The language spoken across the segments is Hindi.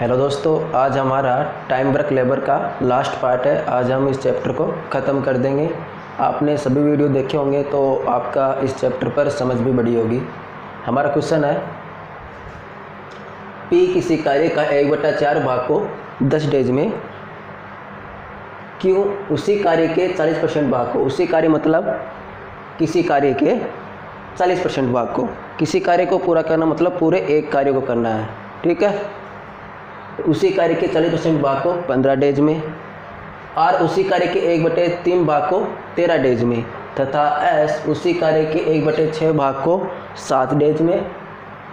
हेलो दोस्तों, आज हमारा टाइम वर्क लेबर का लास्ट पार्ट है। आज हम इस चैप्टर को ख़त्म कर देंगे। आपने सभी वीडियो देखे होंगे तो आपका इस चैप्टर पर समझ भी बड़ी होगी। हमारा क्वेश्चन है, पी किसी कार्य का 1/4 भाग को 10 डेज में क्यों उसी कार्य के 40% भाग को, उसी कार्य मतलब किसी कार्य के 40% भाग को, किसी कार्य को पूरा करना मतलब पूरे एक कार्य को करना है, ठीक है। उसी कार्य के 40% भाग को 15 डेज में और उसी कार्य के 1/3 भाग को 13 डेज में तथा एस उसी कार्य के 1/6 भाग को 7 डेज में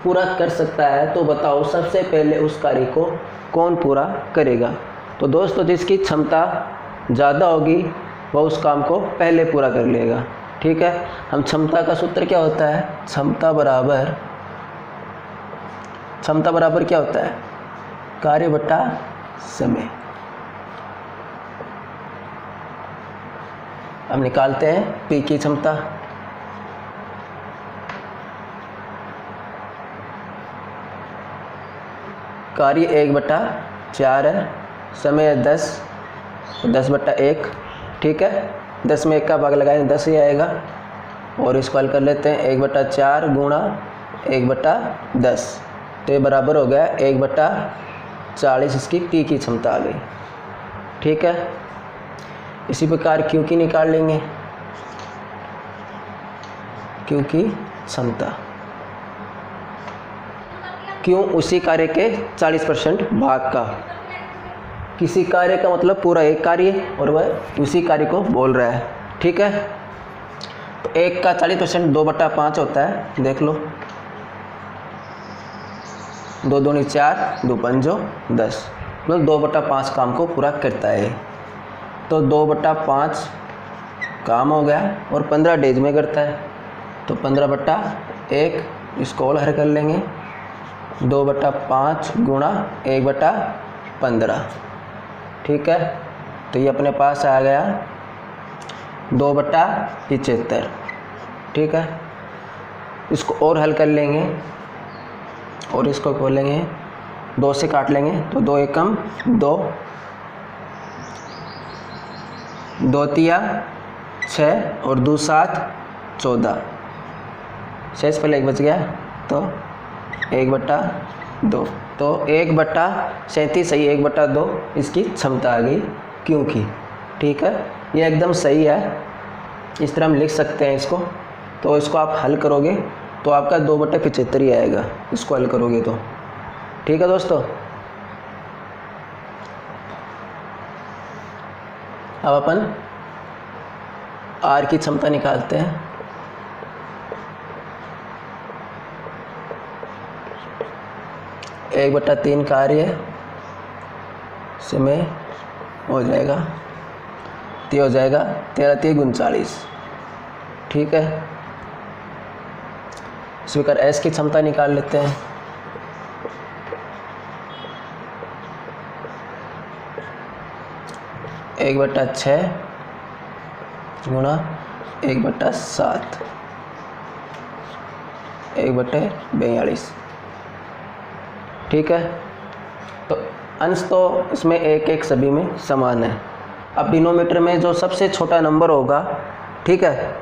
पूरा कर सकता है। तो बताओ सबसे पहले उस कार्य को कौन पूरा करेगा। तो दोस्तों, जिसकी क्षमता ज़्यादा होगी वह उस काम को पहले पूरा कर लेगा, ठीक है। हम क्षमता का सूत्र क्या होता है, क्षमता बराबर क्या होता है, कार्य बटा समय। अब निकालते हैं पी की क्षमता। कार्य 1/4 है, समय 10, 10/1, ठीक है। 10 में 1 का भाग लगाएं 10 ही आएगा और इसको हल कर लेते हैं। 1/4 गुणा 1/10 तो ये बराबर हो गया 1/40। इसकी पी की क्षमता आ गई, ठीक है। इसी प्रकार क्यू की निकाल लेंगे, क्यू की क्षमता। क्यों उसी कार्य के 40% भाग का, किसी कार्य का मतलब पूरा एक कार्य और वह उसी कार्य को बोल रहा है, ठीक है। तो 1 का 40% 2/5 होता है, देख लो। 2 दूनी 4, 2 पंजो 10, मतलब 2/5 काम को पूरा करता है। तो 2/5 काम हो गया और 15 डेज में करता है। तो 15/1 इसको और हल कर लेंगे। 2/5 गुणा 1/15, ठीक है। तो ये अपने पास आ गया 2/75, ठीक है। इसको और हल कर लेंगे और इसको खोलेंगे, 2 से काट लेंगे तो 2 एकम 2, 2 तिया 6 और 2 7 14, शेष पहले 1 बच गया तो 1/2। तो 1/37 सही, 1/2 इसकी क्षमता आ गई क्योंकि, ठीक है। ये एकदम सही है, इस तरह हम लिख सकते हैं इसको। तो इसको आप हल करोगे तो आपका 2/75 ही आएगा, इसको हल करोगे तो, ठीक है दोस्तों। अब अपन आर की क्षमता निकालते हैं। एक 1/3 कार्य समय हो जाएगा, हो जाएगा 13 × 39, ठीक है। इस प्रकार एस की क्षमता निकाल लेते हैं। एक 1/6 गुणा 1/7, 1/42, ठीक है। तो अंश तो इसमें 1 सभी में समान है। अब डिनोमीटर में जो सबसे छोटा नंबर होगा, ठीक है,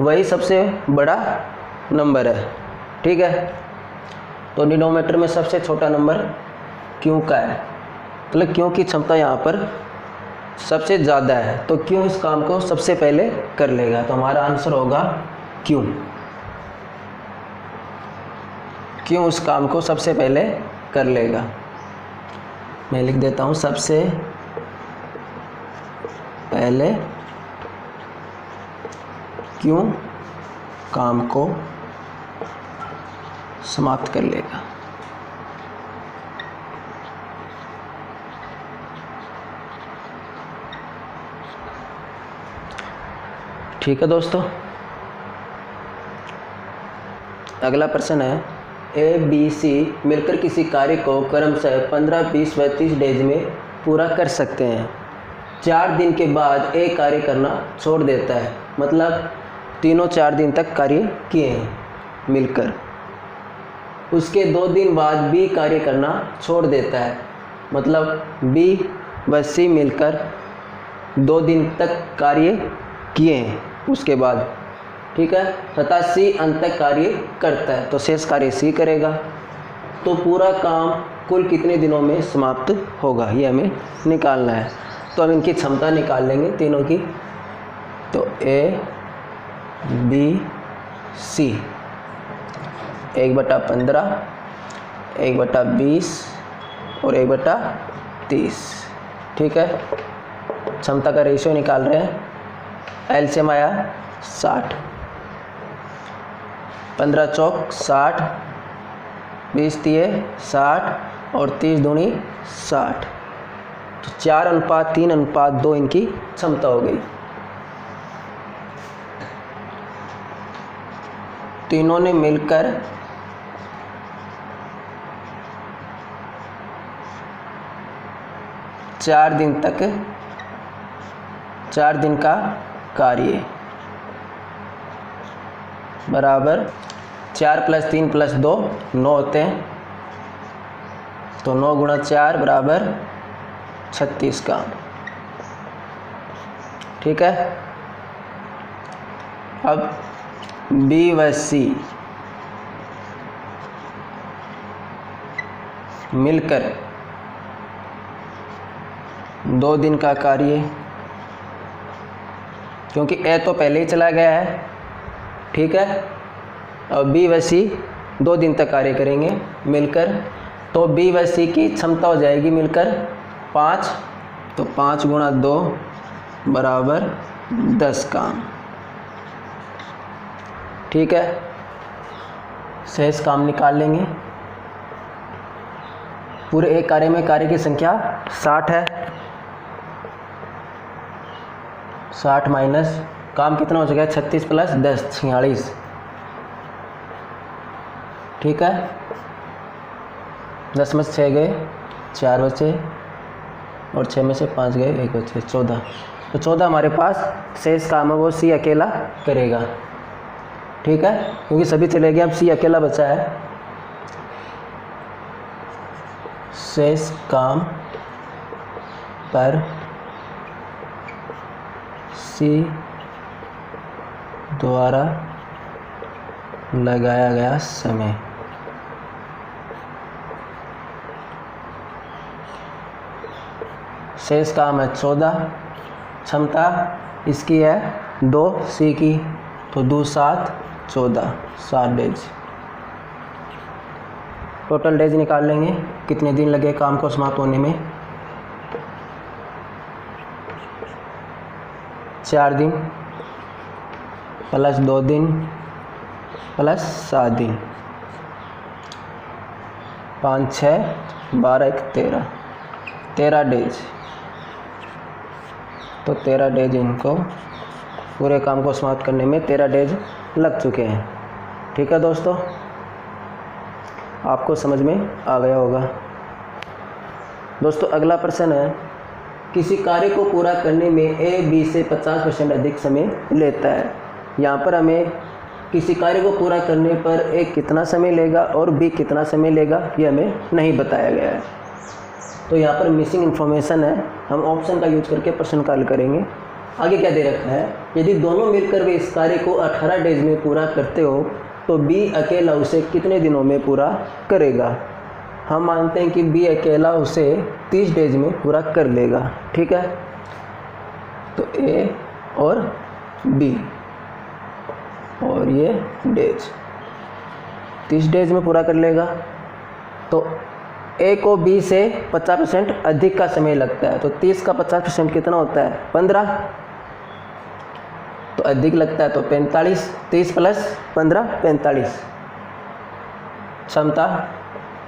वही सबसे बड़ा नंबर है, ठीक है। तो डिनोमीटर में सबसे छोटा नंबर क्यों का है, मतलब क्यों की क्षमता यहाँ पर सबसे ज़्यादा है, तो क्यों इस काम को सबसे पहले कर लेगा। तो हमारा आंसर होगा क्यों उस काम को सबसे पहले कर लेगा। मैं लिख देता हूँ, सबसे पहले क्यों काम को समाप्त कर लेगा। ठीक है दोस्तों, अगला प्रश्न है, ए बी सी मिलकर किसी कार्य को क्रमशः 15, 20 व 30 डेज में पूरा कर सकते हैं। 4 दिन के बाद ए कार्य करना छोड़ देता है, मतलब तीनों 4 दिन तक कार्य किए हैं मिलकर। उसके 2 दिन बाद बी कार्य करना छोड़ देता है, मतलब बी व सी मिलकर 2 दिन तक कार्य किए हैं उसके बाद, ठीक है, तथा सी अंत तक कार्य करता है, तो शेष कार्य सी करेगा। तो पूरा काम कुल कितने दिनों में समाप्त होगा, ये हमें निकालना है। तो हम इनकी क्षमता निकाल लेंगे तीनों की। तो ए बी सी 1/15, 1/20 और 1/30, ठीक है। क्षमता का रेशियो निकाल रहे हैं। एलसीएम आया 60, 15 चौक 60, 20 तिये 60 और 30 दूनी 60, तो 4:3:2 इनकी क्षमता हो गई। तीनों ने मिलकर 4 दिन तक 4 दिन का कार्य बराबर 4 + 3 + 2 9 होते हैं, तो 9 × 4 बराबर 36 काम, ठीक है। अब बी व सी मिलकर 2 दिन का कार्य, क्योंकि ए तो पहले ही चला गया है, ठीक है। और बी व सी 2 दिन तक कार्य करेंगे मिलकर, तो बी व सी की क्षमता हो जाएगी मिलकर 5, तो 5 × 2 बराबर 10 काम, ठीक है। शेष काम निकाल लेंगे। पूरे एक कार्य में कार्य की संख्या 60 है, 60 माइनस काम कितना हो चुका है 36 + 10 46, ठीक है। 10 में से 6 गए 4 बचे और 6 में से 5 गए 1 बचे 14, तो 14 हमारे पास शेष काम है वो सी अकेला करेगा, ठीक है, क्योंकि सभी चले गए, अब सी अकेला बचा है। शेष काम पर सी द्वारा लगाया गया समय शेष काम है 14, क्षमता इसकी है 2 सी की, तो 2 7 14 7 डेज। टोटल डेज निकाल लेंगे, कितने दिन लगे काम को समाप्त होने में। 4 दिन + 2 दिन + 7 दिन, 5 6 12 1 13 13 डेज, तो 13 डेज इनको पूरे काम को समाप्त करने में 13 डेज लग चुके हैं, ठीक है दोस्तों। आपको समझ में आ गया होगा। दोस्तों अगला प्रश्न है, किसी कार्य को पूरा करने में ए बी से 50% अधिक समय लेता है। यहाँ पर हमें किसी कार्य को पूरा करने पर ए कितना समय लेगा और बी कितना समय लेगा ये हमें नहीं बताया गया है, तो यहाँ पर मिसिंग इन्फॉर्मेशन है। हम ऑप्शन का यूज करके प्रश्न का हल करेंगे। आगे क्या दे रखा है, यदि दोनों मिलकर वे इस कार्य को 18 डेज में पूरा करते हो तो बी अकेला उसे कितने दिनों में पूरा करेगा। हम मानते हैं कि बी अकेला उसे 30 डेज में पूरा कर लेगा, ठीक है। तो ए और बी और ये डेज 30 डेज में पूरा कर लेगा, तो ए को बी से 50% अधिक का समय लगता है, तो 30 का 50% कितना होता है 15, तो अधिक लगता है तो 45, 30 + 15 45। क्षमता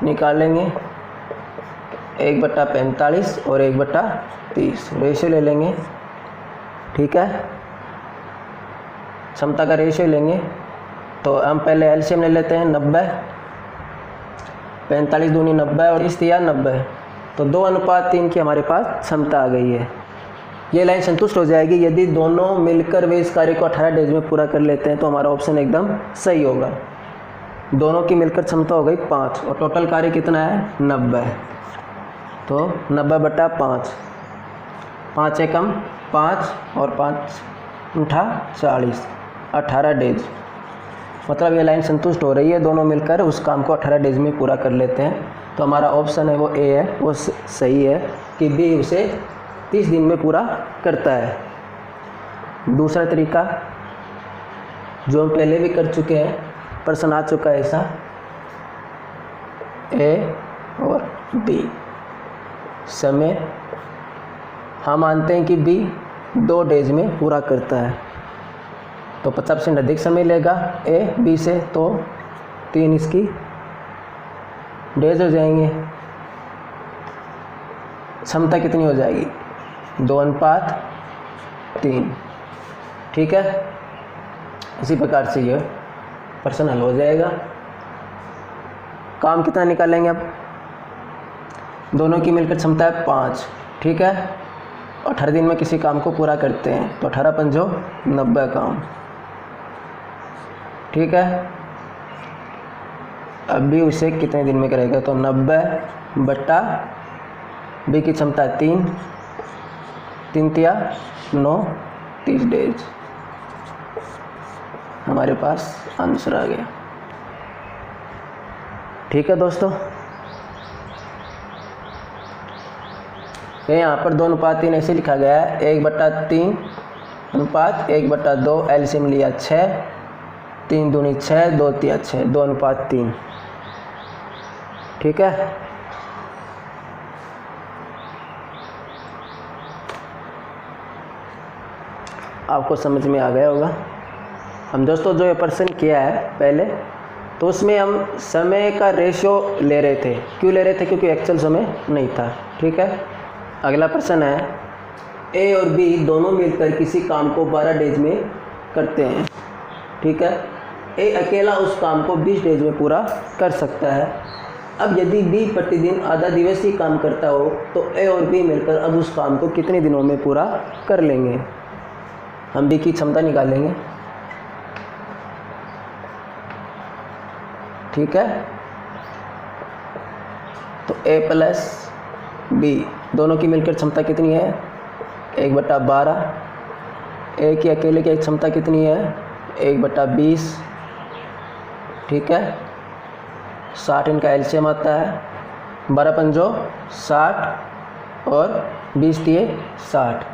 निकाल लेंगे 1/45 और 1/30 रेशियो ले लेंगे, ठीक है। क्षमता का रेशियो लेंगे तो हम पहले एलसीएम ले लेते हैं 90, 45 दूनी 90 और 30 या 90, तो 2:3 की हमारे पास क्षमता आ गई है। ये लाइन संतुष्ट हो जाएगी यदि दोनों मिलकर वे इस कार्य को 18 डेज में पूरा कर लेते हैं, तो हमारा ऑप्शन एकदम सही होगा। दोनों की मिलकर क्षमता हो गई 5 और टोटल कार्य कितना है 90। तो 90/5, 5 एकम 5 और 5 × 40, 18 डेज। मतलब ये लाइन संतुष्ट हो रही है, दोनों मिलकर उस काम को 18 डेज में पूरा कर लेते हैं। तो हमारा ऑप्शन है वो ए है, वो सही है कि बी उसे 30 दिन में पूरा करता है। दूसरा तरीका जो हम पहले भी कर चुके हैं, प्रश्न आ चुका है ऐसा, ए और बी समय हम मानते हैं कि बी 2 डेज में पूरा करता है, तो 50% अधिक समय लेगा ए बी से, तो 3 इसकी डेज हो जाएंगे। क्षमता कितनी हो जाएगी? 2:3। ठीक है, इसी प्रकार से ये प्रश्न हल हो जाएगा। काम कितना निकालेंगे अब? दोनों की मिलकर क्षमता है 5। ठीक है, 18 दिन में किसी काम को पूरा करते हैं, तो 18 पंजो 90 काम। ठीक है, अब भी उसे कितने दिन में करेगा? तो 90 बी की क्षमता 3, 3 तिया 9, 30 डेज। हमारे पास आंसर आ गया। ठीक है दोस्तों, यहाँ पर 2:3 ऐसे लिखा गया है, 1/3 अनुपात 1/2, एलसीएम लिया 6, 3 दूनी 6, 2 तिया 6, 2:3। ठीक है, आपको समझ में आ गया होगा। हम दोस्तों जो ये प्रश्न किया है पहले, तो उसमें हम समय का रेशियो ले रहे थे। क्यों ले रहे थे? क्योंकि एक्चुअल समय नहीं था। ठीक है, अगला प्रश्न है, ए और बी दोनों मिलकर किसी काम को 12 डेज में करते हैं। ठीक है, ए अकेला उस काम को 20 डेज में पूरा कर सकता है। अब यदि बी प्रतिदिन आधा दिवसीय काम करता हो, तो ए और बी मिलकर अब उस काम को कितने दिनों में पूरा कर लेंगे? हम बी की क्षमता निकालेंगे। ठीक है, तो ए प्लस बी दोनों की मिलकर क्षमता कितनी है? 1/12। ए की अकेले की क्षमता कितनी है? 1/20। ठीक है, 60 इनका एलसीएम आता है, 12 पंजो 60 और 20 तिये 60,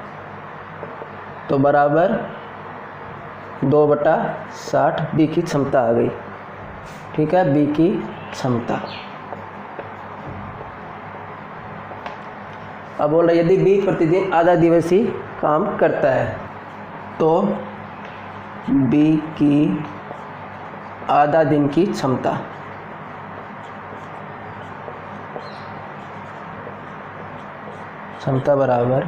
तो बराबर 2/60 बी की क्षमता आ गई। ठीक है, बी की क्षमता। अब बोल रहा है यदि बी प्रतिदिन आधा दिवसीय काम करता है, तो बी की आधा दिन की क्षमता बराबर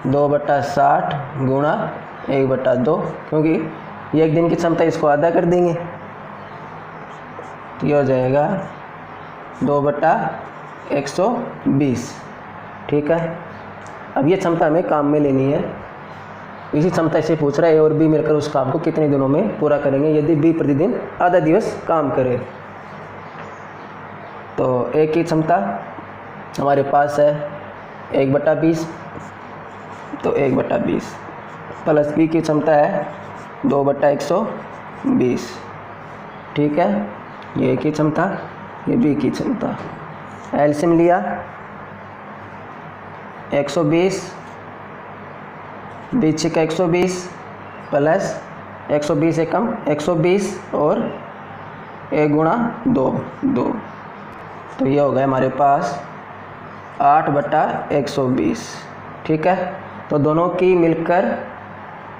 2/60 गुणा 1/2, क्योंकि ये एक दिन की क्षमता, इसको आधा कर देंगे तो ये हो जाएगा 2/120। ठीक है, अब ये क्षमता हमें काम में लेनी है। इसी क्षमता से पूछ रहा है ए और बी मिलकर उस काम को कितने दिनों में पूरा करेंगे यदि बी प्रतिदिन आधा दिवस काम करे। तो ए की क्षमता हमारे पास है 1/20, तो 1/20 प्लस बी की क्षमता है 2/120। ठीक है, ये ए की क्षमता, ये बी की क्षमता। एलसीएम लिया 120, 20 का 120 प्लस 120 एकम 120 और 1 गुणा 2, तो ये हो गया हमारे पास 8/120। ठीक है, तो दोनों की मिलकर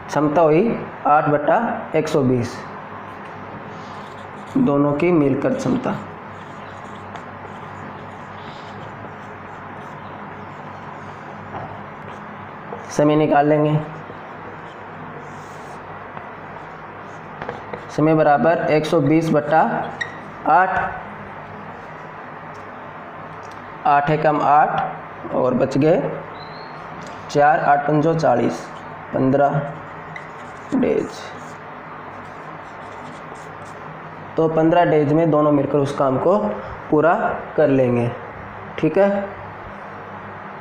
क्षमता हुई 8/120, दोनों की मिलकर क्षमता। समय निकाल लेंगे। समय बराबर 120/8, 8 एकम 8 और बच गए 4, 8 पंजो 40, 15 डेज। तो 15 डेज में दोनों मिलकर उस काम को पूरा कर लेंगे। ठीक है।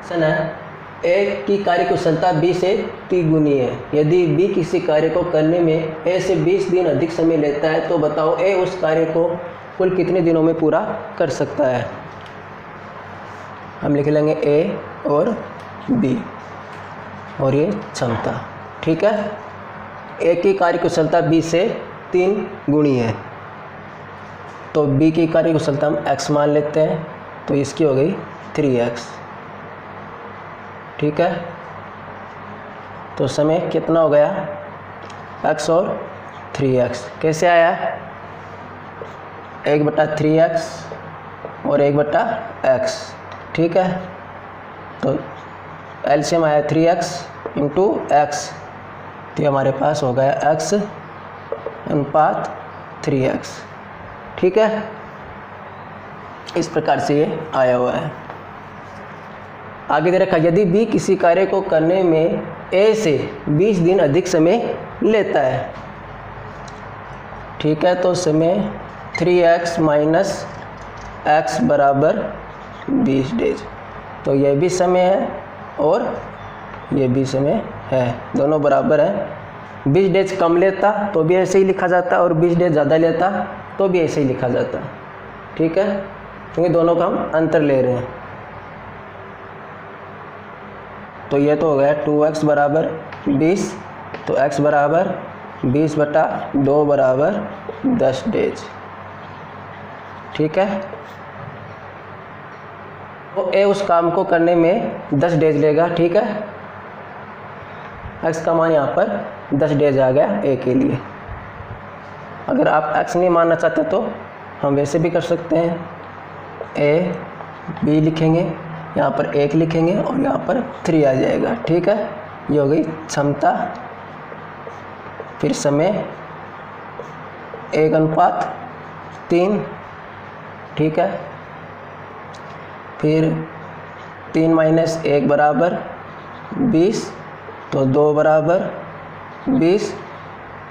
सन है ए की कार्य कुशलता बी से 3 गुनी है। यदि बी किसी कार्य को करने में ए से 20 दिन अधिक समय लेता है तो बताओ ए उस कार्य को कुल कितने दिनों में पूरा कर सकता है। हम लिख लेंगे ए और बी और ये क्षमता, ठीक है। ए की कार्य कुशलता बी से 3 गुनी है तो बी की कार्य कुशलता हम x मान लेते हैं, तो इसकी हो गई 3x, ठीक है। तो समय कितना हो गया, x और 3x। कैसे आया, 1/3x और 1/x, ठीक है। तो एलसीएम आया 3x इंटू x, तो हमारे पास हो गया x अनुपात 3x, ठीक है। इस प्रकार से ये आया हुआ है। आगे दे रखा, यदि B किसी कार्य को करने में A से 20 दिन अधिक समय लेता है, ठीक है। तो समय 3x माइनस x बराबर 20 डेज, तो ये भी समय है और ये भी समय है, दोनों बराबर है। 20 डेज कम लेता तो भी ऐसे ही लिखा जाता और 20 डेज ज़्यादा लेता तो भी ऐसे ही लिखा जाता, ठीक है, क्योंकि दोनों का हम अंतर ले रहे हैं। तो ये तो हो गया 2x बराबर 20, तो x बराबर 20/2 बराबर 10 डेज, ठीक है। तो ए उस काम को करने में 10 डेज लेगा, ठीक है। x का मान यहाँ पर 10 डेज आ गया ए के लिए। अगर आप x नहीं मानना चाहते तो हम वैसे भी कर सकते हैं, ए बी लिखेंगे, यहाँ पर 1 लिखेंगे और यहाँ पर 3 आ जाएगा, ठीक है। ये हो गई क्षमता, फिर समय 1/3, ठीक है। फिर 3 - 1 बराबर 20, तो 2 बराबर 20,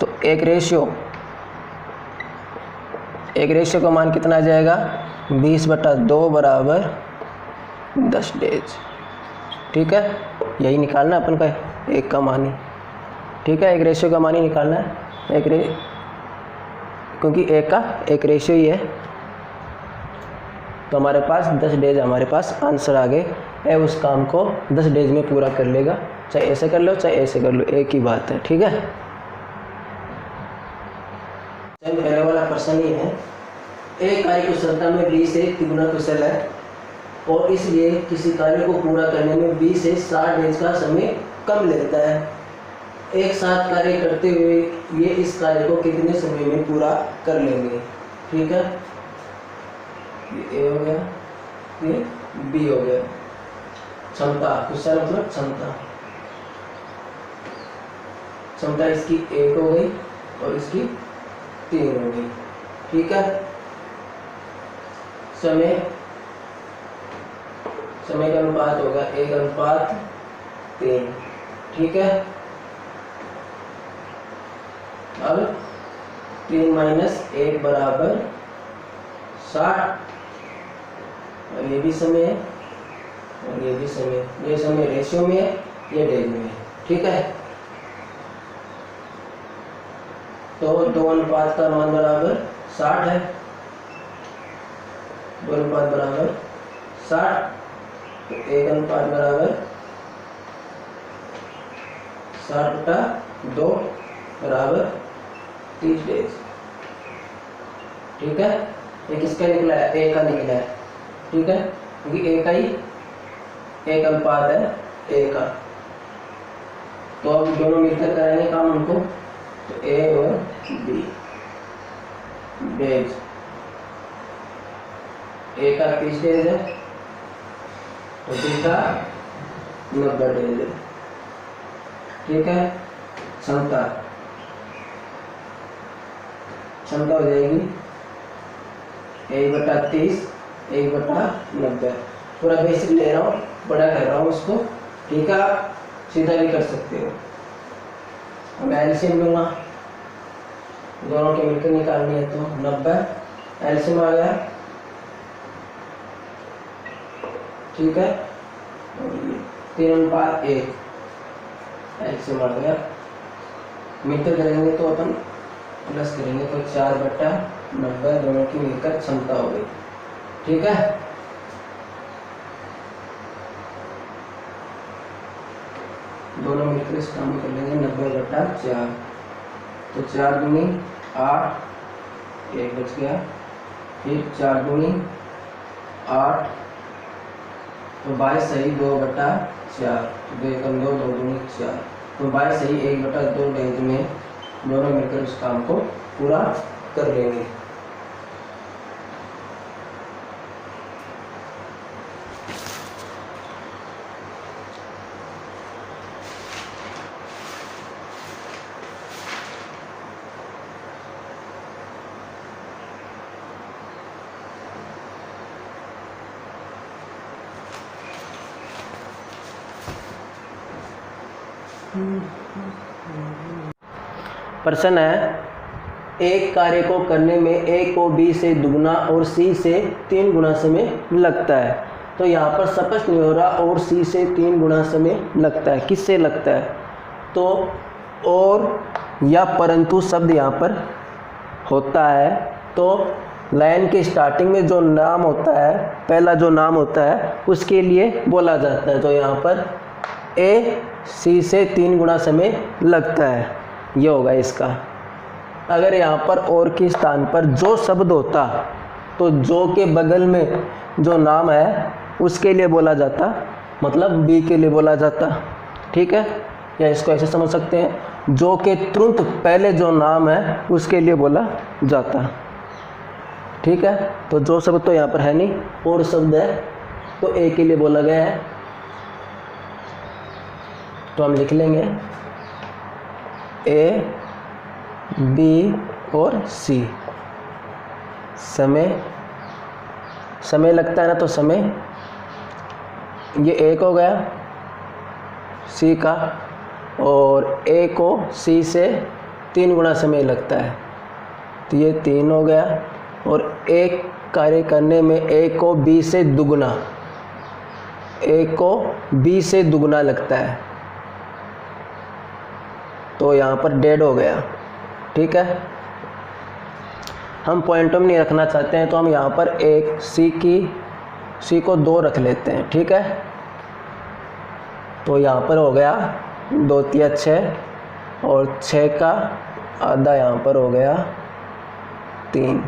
तो एक रेशियो का मान कितना आ जाएगा, 20/2 बराबर 10 डेज, ठीक है। यही निकालना अपन का एक का मान ही, ठीक है। एक रेशियो का मान ही निकालना है, क्योंकि एक का एक रेशियो ही है। तो हमारे पास 10 डेज हमारे पास आंसर आ गए। ए उस काम को 10 डेज में पूरा कर लेगा, चाहे ऐसे कर लो चाहे ऐसे कर लो, एक ही बात है, ठीक है। पहले वाला प्रश्न ये है, एक कार्य कुशलता में बी से 3 गुना कुशल है और इसलिए किसी कार्य को पूरा करने में बी से 60 डेज का समय कम लगता है। एक साथ कार्य करते हुए ये इस कार्य को कितने समय में पूरा कर लेंगे, ठीक है। ये ए हो गया, ये बी हो गया। क्षमता, कुशल मतलब क्षमता इसकी 1 हो गई और इसकी 3 हो गई, ठीक है। समय का अनुपात होगा 1/3, ठीक है। अब 3 - 1 बराबर 60, और ये भी समय है और ये भी समय, ये समय रेशियो में है, ये डेज में है, ठीक है। तो 2 अनुपात का मान बराबर 60 है, 2 अनुपात बराबर 60, तो 1 अनुपात बराबर 60/2 बराबर 30 डेज, ठीक है। ये किसका निकला है, ए का निकला है, ठीक है, क्योंकि ए का ही 1 अनुपात है ए का। तो अब दोनों मिलकर कराएंगे काम उनको, तो ए और बी डेज, ए का 30 डेज है तो बी का 90 डेज है, ठीक है। क्षमता हो जाएगी 1/30, 1/90। पूरा बेसिक ले रहा हूँ, बड़ा कर रहा हूँ उसको, ठीक है। आप सीधा भी कर सकते हो। अब एलसीएम लूँगा, दोनों के मिलकर निकालनी है, तो 90 एलसीएम आ गया ठीक है, और ये 3:1 LCM आ गया। मीटर करेंगे तो अपन प्लस करेंगे तो 4/90 दोनों की मिलकर क्षमता हो गई। ठीक है, दोनों मिलकर इस काम कर लेंगे 90/4, तो 4 दूनी 8, 1 बच गया, फिर 4 दूनी 8, तो 22 सही 2/4, 2 एकम 2, 2 दूनी 4, तो 22 सही 1/2 डेज में दोनों मिलकर उस काम को पूरा कर लेंगे। प्रश्न है, एक कार्य को करने में ए को बी से दुगना और सी से 3 गुना समय लगता है। तो यहाँ पर स्पष्ट नहीं हो रहा और सी से 3 गुना समय लगता है, किससे लगता है? तो और या परंतु शब्द यहाँ पर होता है, तो लाइन के स्टार्टिंग में जो नाम होता है, पहला जो नाम होता है उसके लिए बोला जाता है। तो यहाँ पर ए सी से 3 गुना समय लगता है, ये होगा इसका। अगर यहाँ पर और के स्थान पर जो शब्द होता तो जो के बगल में जो नाम है उसके लिए बोला जाता, मतलब बी के लिए बोला जाता। ठीक है, या इसको ऐसे समझ सकते हैं, जो के तुरंत पहले जो नाम है उसके लिए बोला जाता। ठीक है, तो जो शब्द तो यहाँ पर है नहीं, और शब्द है तो ए के लिए बोला गया है, तो हम लिख लेंगे ए बी और सी। समय समय लगता है ना, तो समय ये एक हो गया सी का, और ए को सी से 3 गुना समय लगता है, तो ये 3 हो गया। और एक कार्य करने में ए को बी से दुगना, ए को बी से दुगना लगता है, तो यहाँ पर 1.5 हो गया। ठीक है, हम पॉइंटों में नहीं रखना चाहते हैं, तो हम यहाँ पर एक सी को 2 रख लेते हैं। ठीक है, तो यहाँ पर हो गया 2 तिया 6, और 6 का आधा यहाँ पर हो गया 3।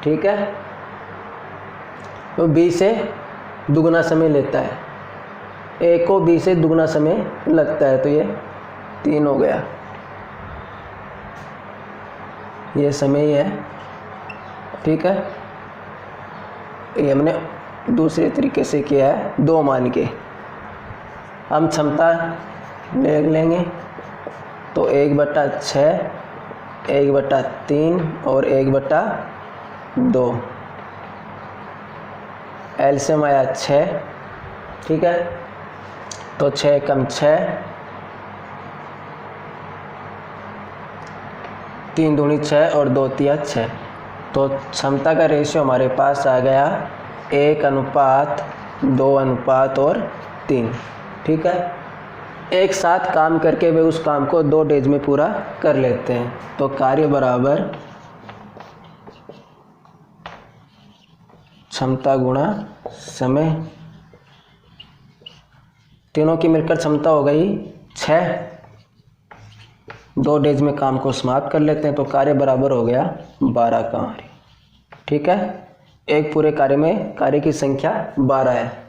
ठीक है, तो बी से दुगना समय लेता है, ए को बी से दुगना समय लगता है, तो ये 3 हो गया। ये समय ही है। ठीक है, ये हमने दूसरे तरीके से किया है, 2 मान के। हम क्षमता ले लेंगे, तो 1/6, 1/3 और 1/2। एलसीएम आया 6। ठीक है, तो 6 कम 6, 3 दूनी 6 और 2 तिया 6, तो क्षमता का रेशियो हमारे पास आ गया 1:2:3। ठीक है, एक साथ काम करके वे उस काम को 2 डेज में पूरा कर लेते हैं। तो कार्य बराबर क्षमता गुणा समय, तीनों की मिलकर क्षमता हो गई 6, 2 डेज में काम को समाप्त कर लेते हैं, तो कार्य बराबर हो गया 12 कार्य। ठीक है, एक पूरे कार्य में कार्य की संख्या 12 है।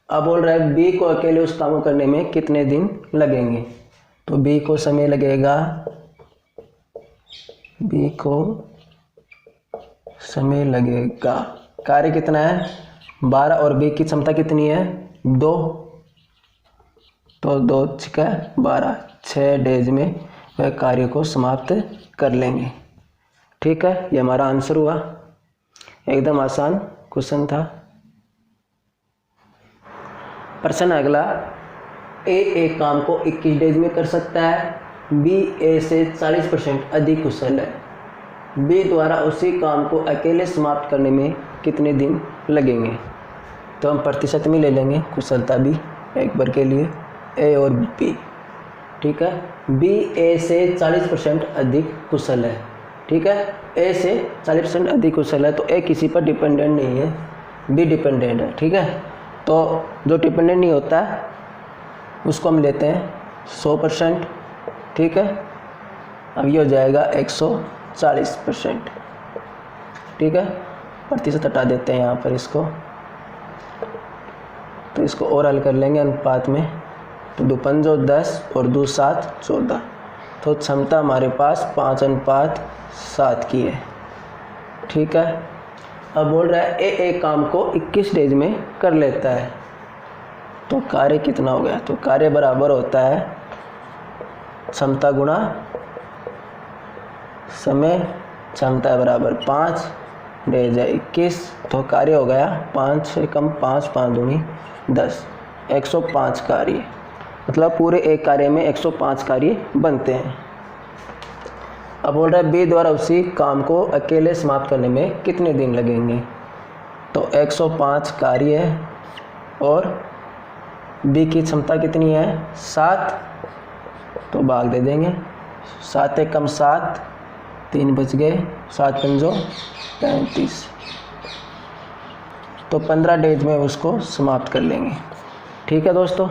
अब बोल रहा है बी को अकेले उस काम को करने में कितने दिन लगेंगे, तो बी को समय लगेगा, बी को समय लगेगा, कार्य कितना है 12 और बी की क्षमता कितनी है 2, तो 2 × 12, 6 डेज में वह कार्य को समाप्त कर लेंगे। ठीक है, ये हमारा आंसर हुआ। एकदम आसान क्वेश्चन था। प्रश्न अगला, ए एक काम को 21 डेज में कर सकता है, बी ए से 40% अधिक कुशल है। बी द्वारा उसी काम को अकेले समाप्त करने में कितने दिन लगेंगे। तो हम प्रतिशत में ले लेंगे कुशलता भी एक बार के लिए, ए और बी। ठीक है, बी ए से 40% अधिक कुशल है। ठीक है, ए से 40% अधिक कुशल है, तो ए किसी पर डिपेंडेंट नहीं है, बी डिपेंडेंट है। ठीक है, तो जो डिपेंडेंट नहीं होता है उसको हम लेते हैं 100%। ठीक है, अब ये हो जाएगा 140%। ठीक है, प्रतिशत हटा देते हैं यहाँ पर इसको, तो इसको और हल कर लेंगे अनुपात में। तो 2 पंजो 10 और 2 7 14, तो क्षमता हमारे पास 5:7 की है। ठीक है, अब बोल रहा है ए काम को 21 डेज में कर लेता है, तो कार्य कितना हो गया। तो कार्य बराबर होता है क्षमता गुणा समय, क्षमता बराबर 5 डेज है 21, तो कार्य हो गया 5 से कम 5, 5 दूनी 10, 105 कार्य। मतलब पूरे एक कार्य में 105 कार्य बनते हैं। अब बोल रहा है बी द्वारा उसी काम को अकेले समाप्त करने में कितने दिन लगेंगे। तो 105 कार्य है और बी की क्षमता कितनी है 7, तो भाग दे देंगे, 7 एक कम 7, 3 बच गए, 7 पंजो 35, तो 15 डेज में उसको समाप्त कर लेंगे। ठीक है दोस्तों,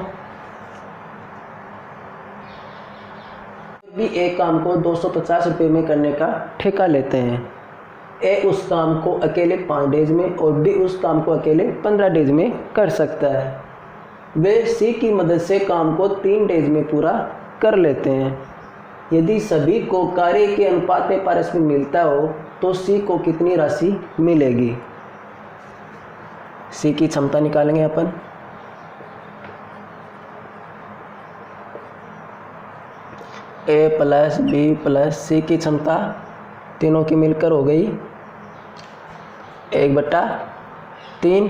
भी एक काम को 250 रुपये में करने का ठेका लेते हैं। ए उस काम को अकेले 5 डेज में और बी उस काम को अकेले 15 डेज में कर सकता है। वे सी की मदद से काम को 3 डेज में पूरा कर लेते हैं। यदि सभी को कार्य के अनुपात में पारस्परिक मिलता हो तो सी को कितनी राशि मिलेगी। सी की क्षमता निकालेंगे अपन। ए प्लस बी प्लस सी की क्षमता तीनों की मिलकर हो गई 1/3।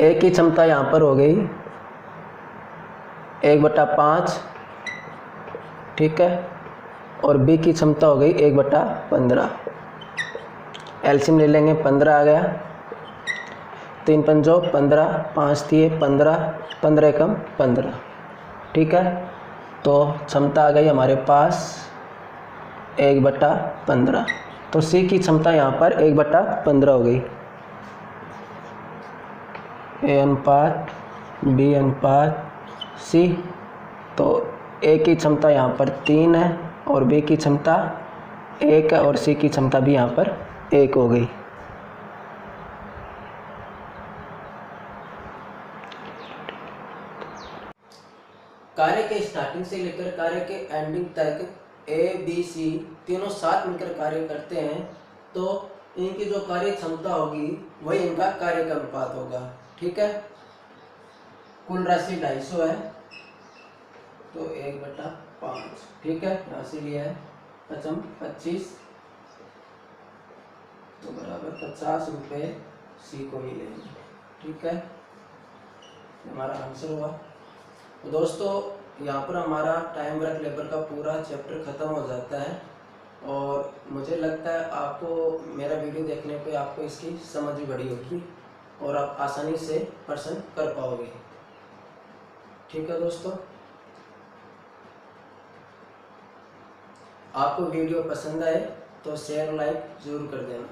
ए की क्षमता यहाँ पर हो गई 1/5। ठीक है, और बी की क्षमता हो गई 1/15। एलसीएम ले लेंगे, 15 आ गया, 3 पंजो 15, 5 दिए 15, 15 कम 15। ठीक है, तो क्षमता आ गई हमारे पास 1/15। तो सी की क्षमता यहाँ पर 1/15 हो गई। ए अनुपात बी अनुपात सी, तो ए की क्षमता यहाँ पर 3 है और बी की क्षमता 1 है और सी की क्षमता भी यहाँ पर 1 हो गई। कार्य के स्टार्टिंग से लेकर कार्य के एंडिंग तक ए बी सी तीनों साथ मिलकर कार्य करते हैं, तो इनकी जो कार्य क्षमता होगी वही इनका कार्य का अनुपात होगा। ठीक है, कुल राशि 250 है, तो 1/5। ठीक है, राशि लिया है 25, तो बराबर 50 रुपये सी को ही लेंगे। ठीक है, हमारा आंसर हुआ। तो दोस्तों यहाँ पर हमारा टाइम वर्क लेबर का पूरा चैप्टर ख़त्म हो जाता है और मुझे लगता है आपको मेरा वीडियो देखने पे आपको इसकी समझ भी बड़ी होगी और आप आसानी से प्रश्न कर पाओगे। ठीक है दोस्तों, आपको वीडियो पसंद आए तो शेयर लाइक ज़रूर कर देना।